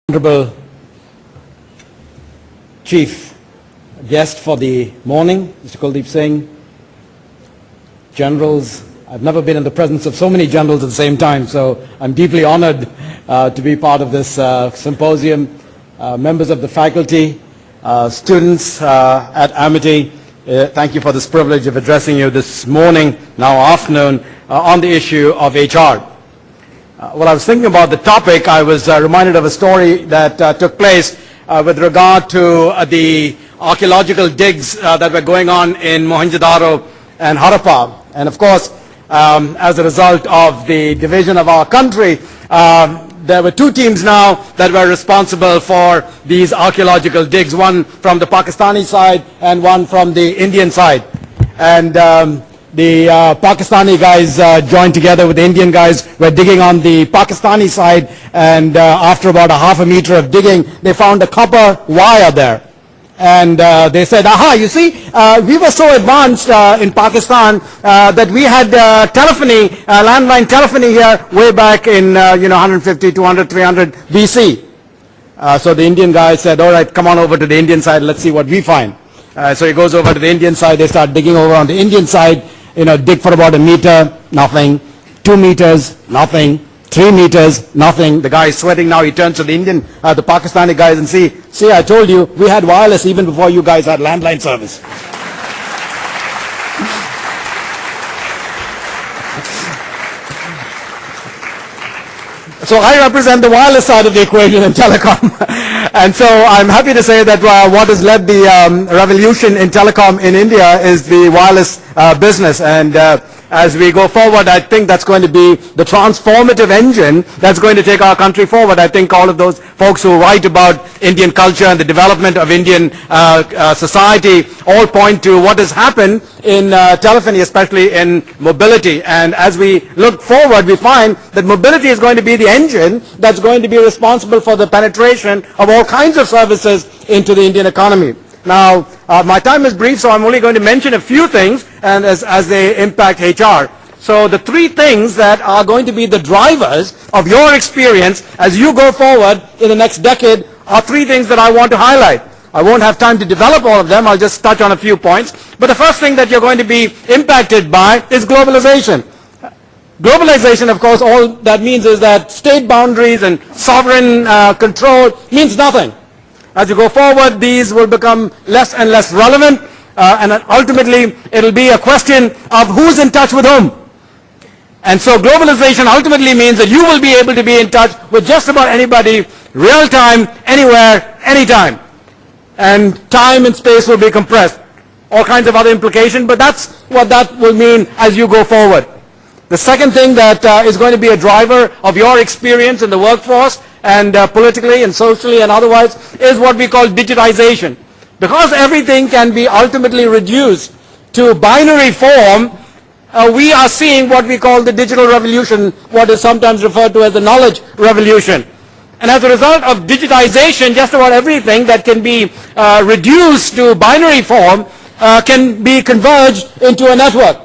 Honorable Chief Guest for the morning, Mr. Kuldeep Singh, Generals. I've never been in the presence of so many generals at the same time, so I'm deeply honored to be part of this symposium. Members of the faculty, students at Amity, thank you for this privilege of addressing you this morning, now afternoon, on the issue of HR. While I was thinking about the topic, I was reminded of a story that took place with regard to the archaeological digs that were going on in Mohenjo-daro and Harappa. And of course, as a result of the division of our country, there were two teams now that were responsible for these archaeological digs, one from the Pakistani side and one from the Indian side. And the Pakistani guys joined together with the Indian guys, were digging on the Pakistani side, and after about a half a meter of digging, they found a copper wire there. And they said, aha, you see, we were so advanced in Pakistan that we had telephony, landline telephony here way back in 150, 200, 300 BC. So the Indian guy said, all right, come on over to the Indian side, let's see what we find. So he goes over to the Indian side, they start digging over on the Indian side, dig for about a meter, nothing, 2 meters, nothing, 3 meters, nothing. The guy is sweating now. He turns to the the Pakistani guys and see, I told you, we had wireless even before you guys had landline service. So I represent the wireless side of the equation in telecom. And so I'm happy to say that what has led the revolution in telecom in India is the wireless business. And as we go forward, I think that's going to be the transformative engine that's going to take our country forward. I think all of those folks who write about Indian culture and the development of Indian society all point to what has happened in telephony, especially in mobility. And as we look forward, we find that mobility is going to be the engine that's going to be responsible for the penetration of all kinds of services into the Indian economy. Now, my time is brief, so I'm only going to mention a few things and as they impact HR. So the three things that are going to be the drivers of your experience as you go forward in the next decade are three things that I want to highlight. I won't have time to develop all of them. I'll just touch on a few points. But the first thing that you're going to be impacted by is globalization. Globalization, of course, all that means is that state boundaries and sovereign control means nothing. As you go forward, these will become less and less relevant, and ultimately it'll be a question of who's in touch with whom. And so globalization ultimately means that you will be able to be in touch with just about anybody, real time, anywhere, anytime. And time and space will be compressed. All kinds of other implications, but that's what that will mean as you go forward. The second thing that is going to be a driver of your experience in the workforce and politically and socially and otherwise is what we call digitization. Because everything can be ultimately reduced to binary form, we are seeing what we call the digital revolution, what is sometimes referred to as the knowledge revolution. And as a result of digitization, just about everything that can be reduced to binary form can be converged into a network.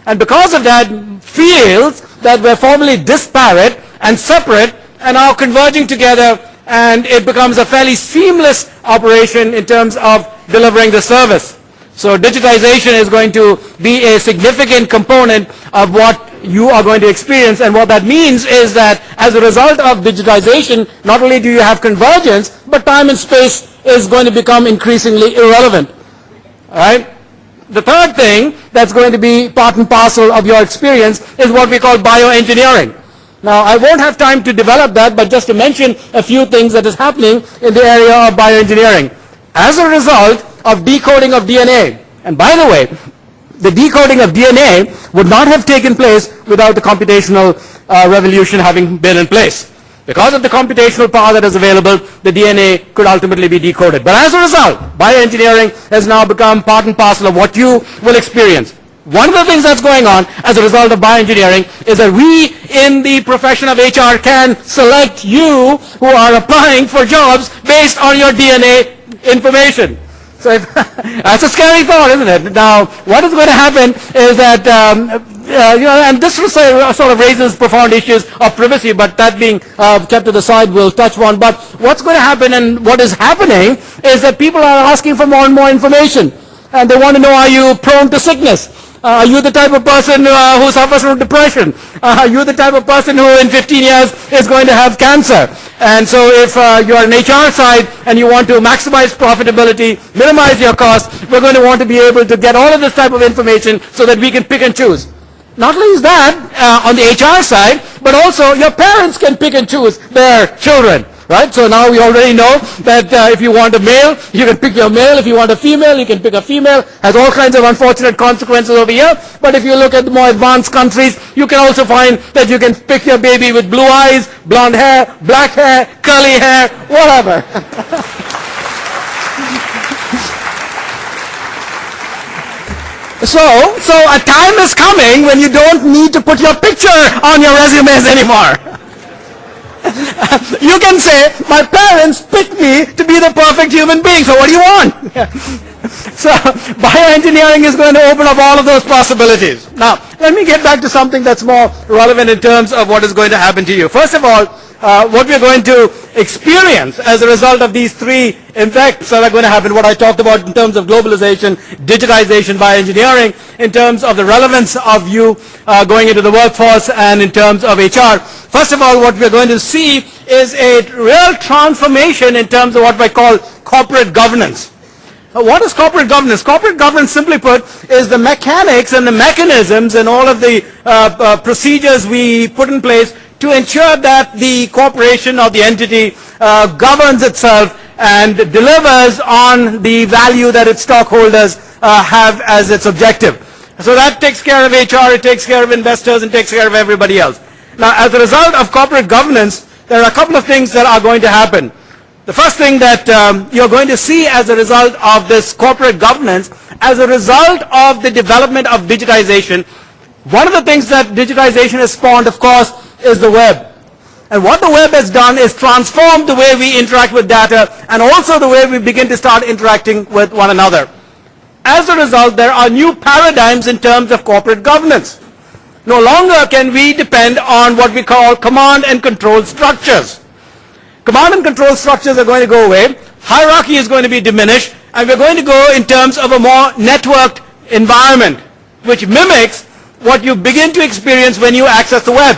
And because of that, fields that were formerly disparate and separate are now converging together, and it becomes a fairly seamless operation in terms of delivering the service. So digitization is going to be a significant component of what you are going to experience, and what that means is that as a result of digitization, not only do you have convergence, but time and space is going to become increasingly irrelevant. All right? The third thing that's going to be part and parcel of your experience is what we call bioengineering. Now, I won't have time to develop that, but just to mention a few things that is happening in the area of bioengineering. As a result of decoding of DNA, and by the way, the decoding of DNA would not have taken place without the computational revolution having been in place. Because of the computational power that is available, the DNA could ultimately be decoded. But as a result, bioengineering has now become part and parcel of what you will experience. One of the things that's going on as a result of bioengineering is that we in the profession of HR can select you who are applying for jobs based on your DNA information. So that's a scary thought, isn't it? Now, what is going to happen is that, and this sort of raises profound issues of privacy, but that being kept to the side, we'll touch on. But what's going to happen and what is happening is that people are asking for more and more information. And they want to know, are you prone to sickness? Are you the type of person who suffers from depression? Are you the type of person who in 15 years is going to have cancer? And so if you're an HR side and you want to maximize profitability, minimize your costs, we're going to want to be able to get all of this type of information so that we can pick and choose. Not only is that on the HR side, but also your parents can pick and choose their children. Right? So now we already know that if you want a male, you can pick your male. If you want a female, you can pick a female. Has all kinds of unfortunate consequences over here. But if you look at the more advanced countries, you can also find that you can pick your baby with blue eyes, blonde hair, black hair, curly hair, whatever. So a time is coming when you don't need to put your picture on your resumes anymore. You can say, my parents picked me to be the perfect human being, so what do you want? So bioengineering is going to open up all of those possibilities. Now, let me get back to something that's more relevant in terms of what is going to happen to you. First of all, what we're going to experience as a result of these three effects that are going to happen, what I talked about in terms of globalization, digitization, bioengineering, in terms of the relevance of you going into the workforce, and in terms of HR. First of all, what we're going to see is a real transformation in terms of what I call corporate governance. What is corporate governance? Corporate governance, simply put, is the mechanics and the mechanisms and all of the procedures we put in place to ensure that the corporation or the entity governs itself and delivers on the value that its stockholders have as its objective. So that takes care of HR, it takes care of investors, and takes care of everybody else. Now, as a result of corporate governance, there are a couple of things that are going to happen. The first thing that you're going to see as a result of this corporate governance, as a result of the development of digitization, one of the things that digitization has spawned, of course, is the web. And what the web has done is transform the way we interact with data and also the way we begin to start interacting with one another. As a result, there are new paradigms in terms of corporate governance. No longer can we depend on what we call command and control structures. Command and control structures are going to go away, hierarchy is going to be diminished, and we're going to go in terms of a more networked environment, which mimics what you begin to experience when you access the web.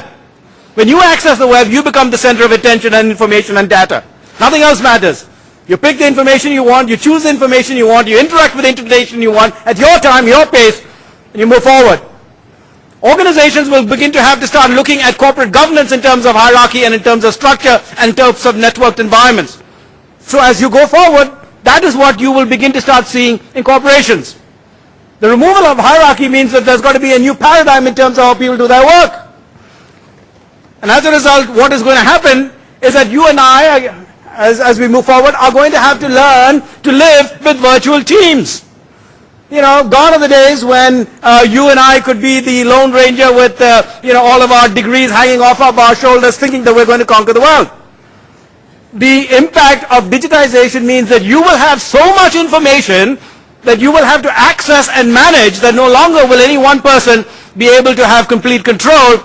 When you access the web, you become the center of attention and information and data. Nothing else matters. You pick the information you want, you choose the information you want, you interact with the information you want at your time, your pace, and you move forward. Organizations will begin to have to start looking at corporate governance in terms of hierarchy and in terms of structure and in terms of networked environments. So as you go forward, that is what you will begin to start seeing in corporations. The removal of hierarchy means that there's got to be a new paradigm in terms of how people do their work. And as a result, what is going to happen is that you and I, as we move forward, are going to have to learn to live with virtual teams. You know, gone are the days when you and I could be the Lone Ranger with, all of our degrees hanging off of our shoulders thinking that we're going to conquer the world. The impact of digitization means that you will have so much information that you will have to access and manage that no longer will any one person be able to have complete control.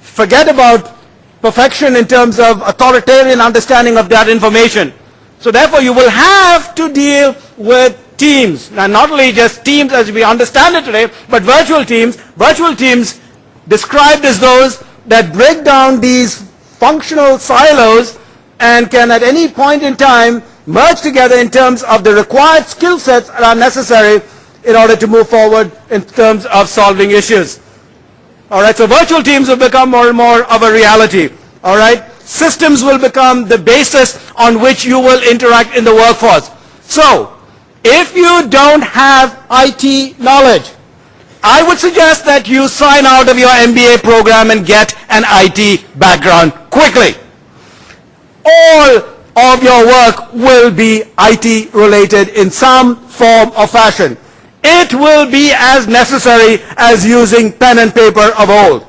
Forget about perfection in terms of authoritarian understanding of that information. So therefore you will have to deal with teams. Now not only just teams as we understand it today, but virtual teams. Virtual teams described as those that break down these functional silos and can at any point in time merge together in terms of the required skill sets that are necessary in order to move forward in terms of solving issues. Alright, so virtual teams will become more and more of a reality. Alright, systems will become the basis on which you will interact in the workforce. So, if you don't have IT knowledge, I would suggest that you sign out of your MBA program and get an IT background quickly. All of your work will be IT related in some form or fashion. It will be as necessary as using pen and paper of old.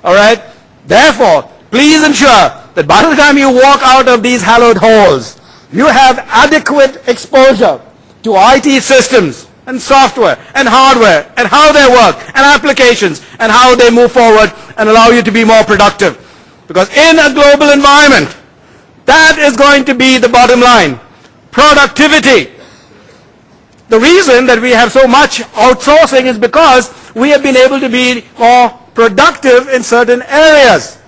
Alright? Therefore, please ensure that by the time you walk out of these hallowed halls, you have adequate exposure to IT systems and software and hardware and how they work and applications and how they move forward and allow you to be more productive. Because in a global environment, that is going to be the bottom line. Productivity. The reason that we have so much outsourcing is because we have been able to be more productive in certain areas.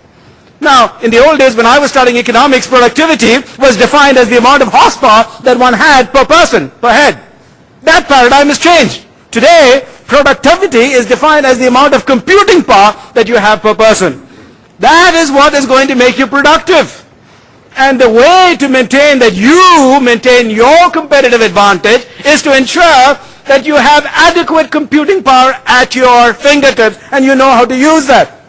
Now, in the old days when I was studying economics, productivity was defined as the amount of horsepower that one had per person, per head. That paradigm has changed. Today, productivity is defined as the amount of computing power that you have per person. That is what is going to make you productive. And the way to maintain that you maintain your competitive advantage is to ensure that you have adequate computing power at your fingertips and you know how to use that.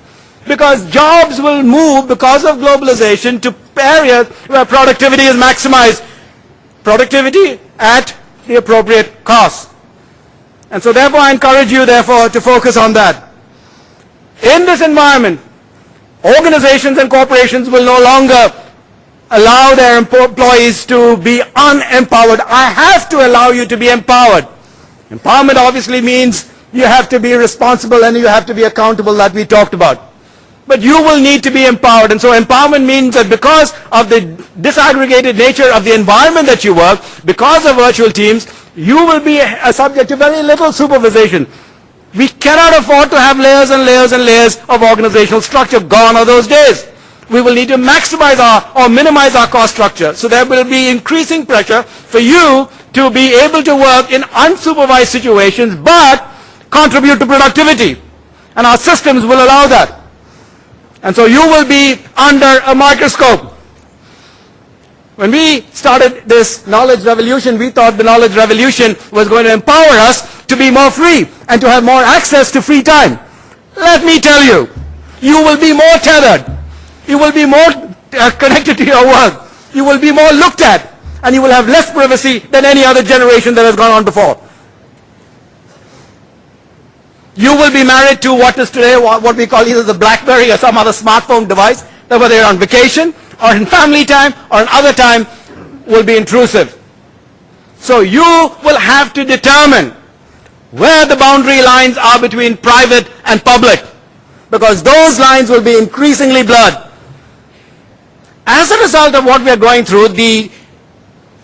Because jobs will move because of globalization to areas where productivity is maximized. Productivity at the appropriate cost. And so therefore I encourage you therefore to focus on that. In this environment, organizations and corporations will no longer allow their employees to be unempowered. I have to allow you to be empowered. Empowerment obviously means you have to be responsible and you have to be accountable, that we talked about. But you will need to be empowered. And so empowerment means that because of the disaggregated nature of the environment that you work, because of virtual teams, you will be subject to very little supervision. We cannot afford to have layers and layers and layers of organizational structure. Gone are those days. We will need to maximize or minimize our cost structure. So there will be increasing pressure for you to be able to work in unsupervised situations but contribute to productivity. And our systems will allow that. And so you will be under a microscope. When we started this knowledge revolution, we thought the knowledge revolution was going to empower us to be more free and to have more access to free time. Let me tell you, you will be more tethered. You will be more connected to your work. You will be more looked at. And you will have less privacy than any other generation that has gone on before. You will be married to what is today what we call either the BlackBerry or some other smartphone device, that whether you're on vacation or in family time or in other time will be intrusive. So you will have to determine where the boundary lines are between private and public, because those lines will be increasingly blurred. As a result of what we are going through, the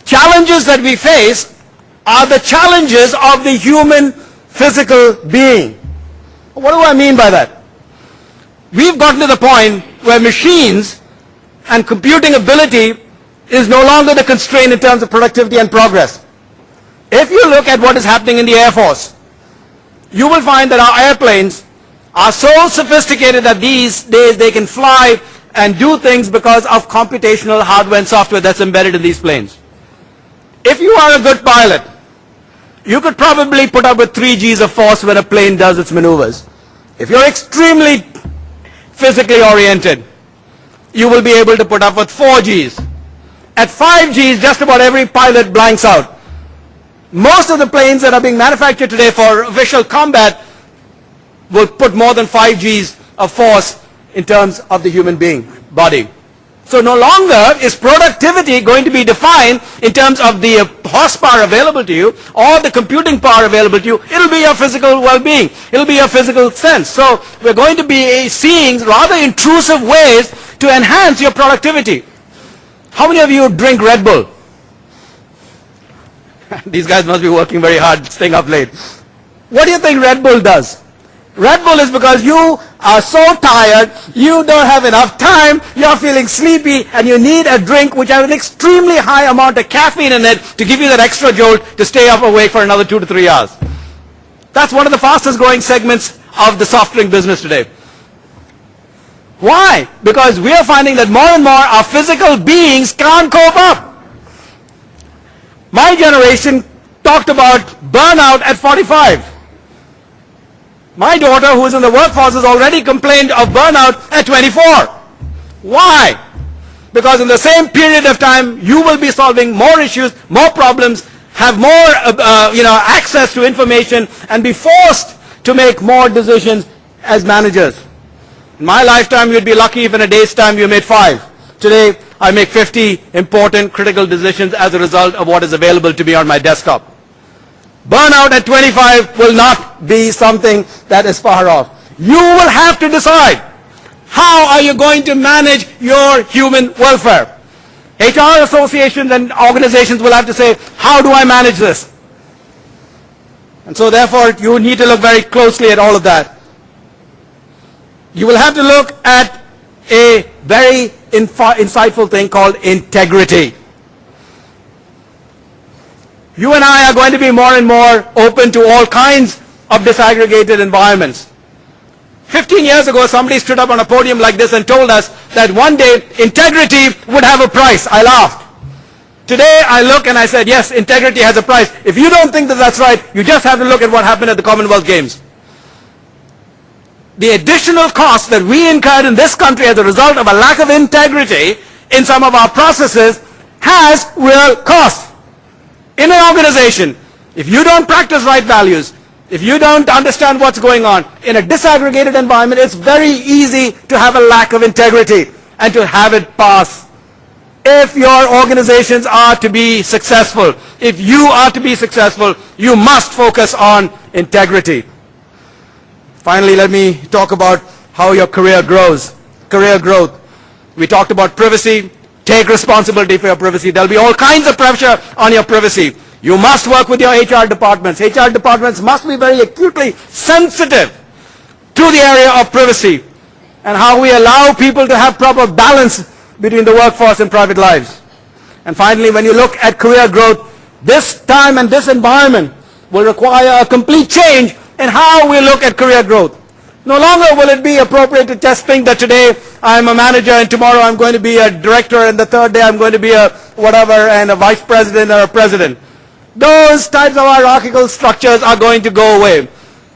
challenges that we face are the challenges of the human physical being. What do I mean by that? We've gotten to the point where machines and computing ability is no longer the constraint in terms of productivity and progress. If you look at what is happening in the Air Force, you will find that our airplanes are so sophisticated that these days they can fly and do things because of computational hardware and software that's embedded in these planes. If you are a good pilot, you could probably put up with 3 Gs of force when a plane does its maneuvers. If you're extremely physically oriented, you will be able to put up with 4 Gs. At 5 Gs, just about every pilot blanks out. Most of the planes that are being manufactured today for official combat will put more than 5 Gs of force in terms of the human being, body. So no longer is productivity going to be defined in terms of the horsepower available to you or the computing power available to you. It'll be your physical well-being. It'll be your physical sense. So we're going to be seeing rather intrusive ways to enhance your productivity. How many of you drink Red Bull? These guys must be working very hard, staying up late. What do you think Red Bull does? Red Bull is because you are so tired, you don't have enough time, you're feeling sleepy, and you need a drink which has an extremely high amount of caffeine in it to give you that extra jolt to stay up awake for another 2 to 3 hours. That's one of the fastest growing segments of the soft drink business today. Why? Because we are finding that more and more our physical beings can't cope up. My generation talked about burnout at 45. My daughter, who is in the workforce, has already complained of burnout at 24. Why? Because in the same period of time, you will be solving more issues, more problems, have more access to information, and be forced to make more decisions as managers. In my lifetime, you'd be lucky if in a day's time you made 5. Today, I make 50 important, critical decisions as a result of what is available to me on my desktop. Burnout at 25 will not be something that is far off. You will have to decide, how are you going to manage your human welfare? HR associations and organizations will have to say, how do I manage this? And so therefore, you need to look very closely at all of that. You will have to look at a very insightful thing called integrity. You and I are going to be more and more open to all kinds of disaggregated environments. 15 years ago, somebody stood up on a podium like this and told us that one day integrity would have a price. I laughed. Today I look and I said, yes, integrity has a price. If you don't think that that's right, you just have to look at what happened at the Commonwealth Games. The additional costs that we incurred in this country as a result of a lack of integrity in some of our processes has real costs. In an organization, if you don't practice right values, if you don't understand what's going on, in a disaggregated environment, it's very easy to have a lack of integrity and to have it pass. If your organizations are to be successful, if you are to be successful, you must focus on integrity. Finally, let me talk about how your career grows. Career growth. We talked about privacy. Take responsibility for your privacy. There'll be all kinds of pressure on your privacy. You must work with your HR departments. HR departments must be very acutely sensitive to the area of privacy and how we allow people to have proper balance between the workforce and private lives. And finally, when you look at career growth, this time and this environment will require a complete change in how we look at career growth. No longer will it be appropriate to just think that today I'm a manager and tomorrow I'm going to be a director and the third day I'm going to be a whatever and a vice president or a president. Those types of hierarchical structures are going to go away.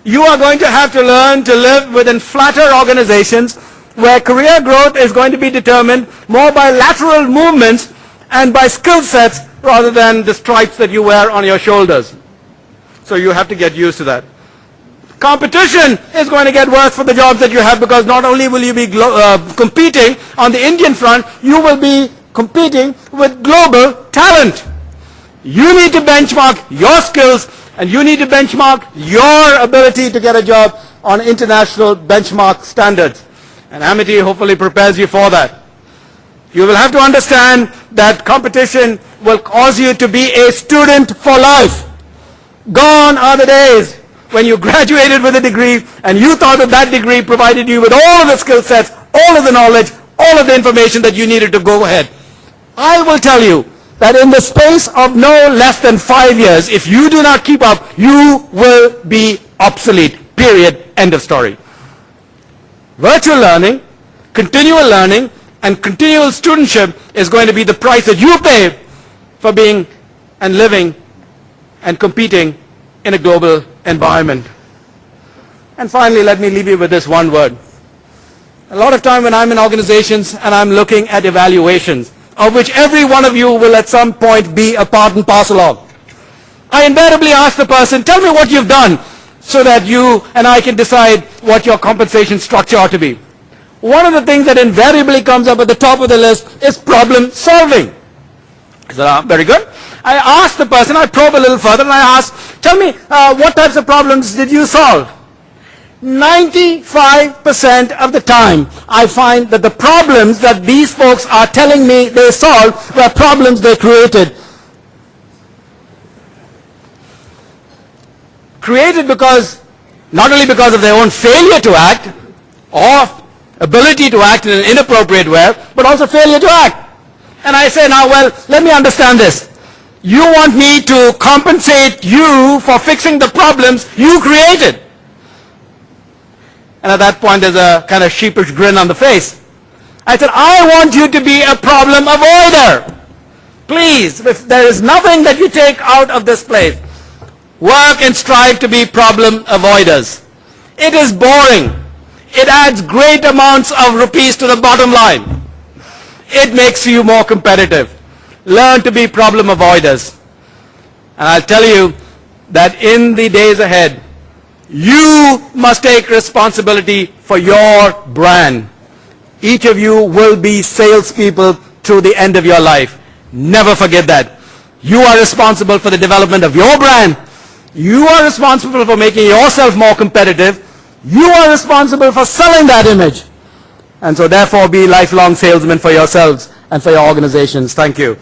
You are going to have to learn to live within flatter organizations where career growth is going to be determined more by lateral movements and by skill sets rather than the stripes that you wear on your shoulders. So you have to get used to that. Competition is going to get worse for the jobs that you have, because not only will you be competing on the Indian front, you will be competing with global talent. You need to benchmark your skills and you need to benchmark your ability to get a job on international benchmark standards. And Amity hopefully prepares you for that. You will have to understand that competition will cause you to be a student for life. Gone are the days when you graduated with a degree and you thought that that degree provided you with all of the skill sets, all of the knowledge, all of the information that you needed to go ahead. I will tell you that in the space of no less than 5 years, if you do not keep up, you will be obsolete. Period. End of story. Virtual learning, continual learning, and continual studentship is going to be the price that you pay for being and living and competing in a global environment. And finally, let me leave you with this one word. A lot of time when I'm in organizations and I'm looking at evaluations, of which every one of you will at some point be a part and parcel of, I invariably ask the person, tell me what you've done so that you and I can decide what your compensation structure ought to be. One of the things that invariably comes up at the top of the list is problem solving. I said, very good. I asked the person, I probe a little further and I asked, tell me what types of problems did you solve? 95% of the time I find that the problems that these folks are telling me they solved were problems they created. Created because, not only because of their own failure to act or ability to act in an inappropriate way, but also failure to act. And I say, now, well, let me understand this. You want me to compensate you for fixing the problems you created. And at that point, there's a kind of sheepish grin on the face. I said, I want you to be a problem avoider. Please, if there is nothing that you take out of this place, work and strive to be problem avoiders. It is boring. It adds great amounts of rupees to the bottom line. It makes you more competitive. Learn to be problem avoiders. And I'll tell you that in the days ahead, you must take responsibility for your brand. Each of you will be salespeople through the end of your life. Never forget that. You are responsible for the development of your brand. You are responsible for making yourself more competitive. You are responsible for selling that image. And so therefore be lifelong salesmen for yourselves and for your organizations. Thank you.